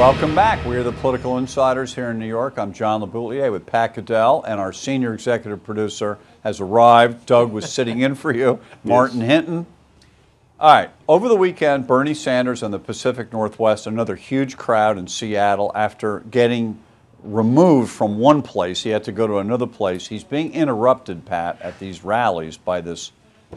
Welcome back. We are the Political Insiders here in New York. I'm John LeBoutillier with Pat Goodell, and our senior executive producer has arrived. Doug was sitting in for you. Martin Hinton. All right. Over the weekend, Bernie Sanders in the Pacific Northwest, another huge crowd in Seattle after getting removed from one place. He had to go to another place. He's being interrupted, Pat, at these rallies by this.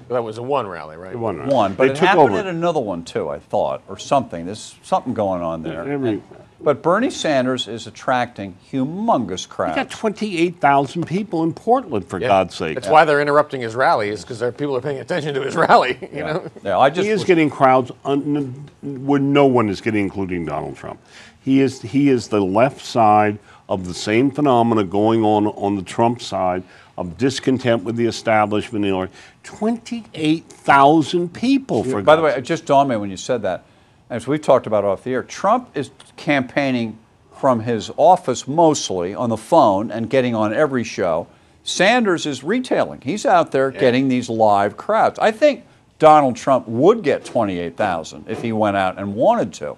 That was a one rally, right? One, but it happened at another one too, I thought, or something. There's something going on there. But Bernie Sanders is attracting humongous crowds. He got 28,000 people in Portland, for God's sake. That's why they're interrupting his rallies, because people are paying attention to his rally. You know? Yeah, he is getting crowds where no one is getting, including Donald Trump. He is the left side of the same phenomena going on the Trump side of discontent with the establishment. 28,000 people. By the way, it just dawned on me when you said that, as we've talked about off the air, Trump is campaigning from his office mostly on the phone and getting on every show. Sanders is retailing. He's out there getting these live crowds. I think Donald Trump would get 28,000 if he went out and wanted to.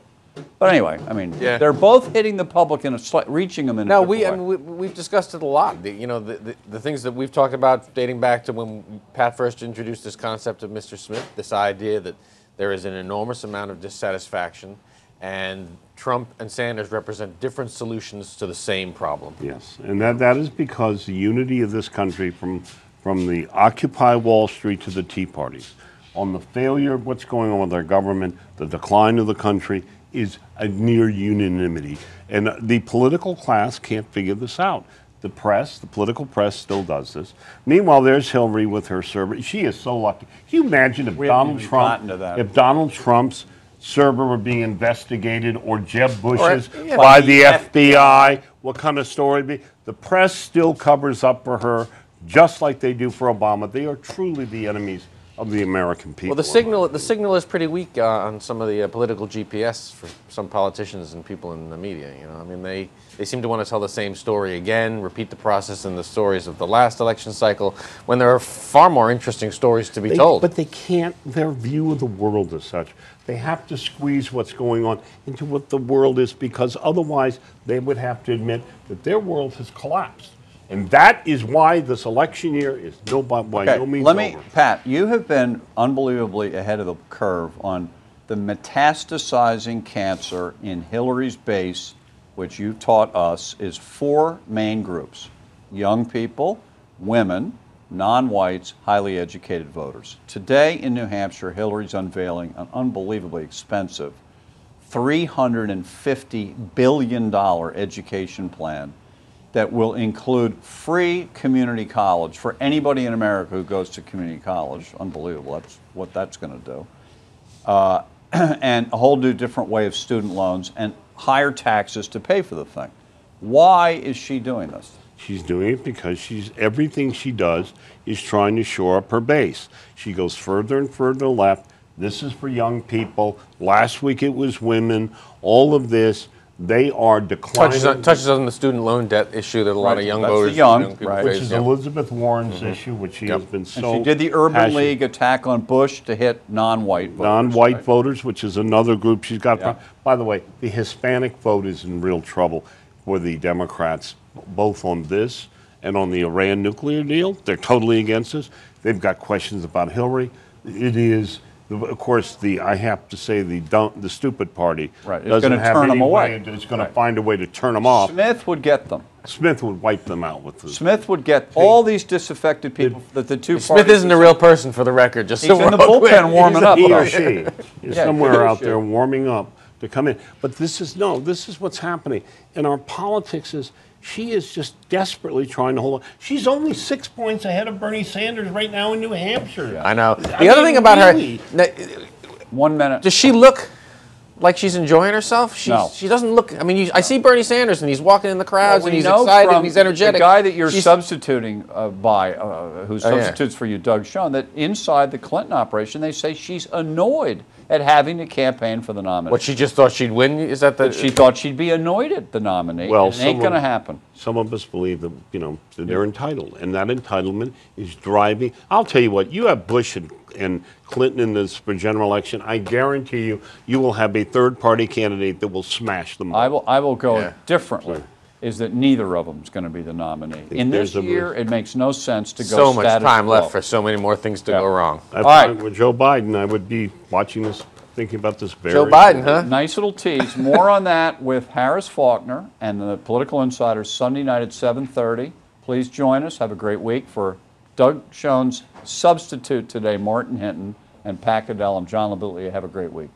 But anyway, I mean, they're both hitting the public in reaching them in a different way. We've discussed it a lot. The things that we've talked about dating back to when Pat first introduced this concept of Mr. Smith, this idea that there is an enormous amount of dissatisfaction, and Trump and Sanders represent different solutions to the same problem. Yes, and that is because the unity of this country from the Occupy Wall Street to the Tea Parties, on the failure of what's going on with our government, the decline of the country, is a near unanimity. And the political class can't figure this out. The press, the political press still does this. Meanwhile, there's Hillary with her server. She is so lucky. Can you imagine if Donald Trump's server were being investigated, or Jeb Bush's by the FBI? What kind of story would be? The press still covers up for her, just like they do for Obama. They are truly the enemies of the American people. Well, the signal is pretty weak on some of the political GPS for some politicians and people in the media. I mean, they seem to want to tell the same story again, repeat the process and the stories of the last election cycle, when there are far more interesting stories to be told. But they can't. Their view of the world is such. They have to squeeze what's going on into what the world is, because otherwise they would have to admit that their world has collapsed. And that is why this election year is by no means over. Pat, you have been unbelievably ahead of the curve on the metastasizing cancer in Hillary's base, which you taught us is 4 main groups: young people, women, non-whites, highly educated voters. Today in New Hampshire, Hillary's unveiling an unbelievably expensive $350 billion education plan that will include free community college for anybody in America who goes to community college. Unbelievable. That's what that's going to do. And a whole new different way of student loans and higher taxes to pay for the thing. Why is she doing this? She's doing it because everything she does is trying to shore up her base. She goes further and further left. This is for young people. Last week it was women. All of this. They are declining. Touches on the student loan debt issue that a lot of young voters, which is Elizabeth Warren's issue, which she has been so. And she did the Urban League attack on Bush to hit non-white voters. Non-white voters, which is another group she's got. By the way, the Hispanic vote is in real trouble for the Democrats, both on this and on the Iran nuclear deal. They're totally against us. They've got questions about Hillary. It is. Of course, I have to say the stupid party doesn't going to turn them away. It's going to find a way to turn them off. Smith would get them. Smith would wipe them out with this. Smith would get all these disaffected people that the two. Smith isn't a real person, for the record. Just he's in the bullpen warming up. He or she is somewhere out there warming up to come in. But this is what's happening in our politics. She is just desperately trying to hold on. She's only 6 points ahead of Bernie Sanders right now in New Hampshire. I know. The other thing about her, 1 minute. Does she look like she's enjoing herself? No. She doesn't look. I mean, I see Bernie Sanders, and he's walking in the crowds, and he's excited, and he's energetic. The guy that you're substituting who substitutes for you, Doug Schoen, that inside the Clinton operation, they say she's annoyed at having to campaign for the nominee. What, she just thought she'd win? Is that she thought she'd be annoyed at the nominee? Well, it ain't going to happen. Some of us believe that, that they're entitled, and that entitlement is driving. I'll tell you what, you have Bush and and Clinton in this for general election, I guarantee you, you will have a third-party candidate that will smash them. I will go Yeah. differently. Sorry. Is that neither of them is going to be the nominee. In this there's a- year, it makes no sense to go So much status time quo. left for so many more things to Yeah. go wrong. If All right. I were Joe Biden, I would be watching this, thinking about this very. Joe Biden, huh? Nice little tease. More on that with Harris Faulkner and the Political Insiders Sunday night at 7:30. Please join us. Have a great week. For Doug Schoen's substitute today, Martin Hinton, and Pat Goodell, I'm John LaBoutillier. Have a great week.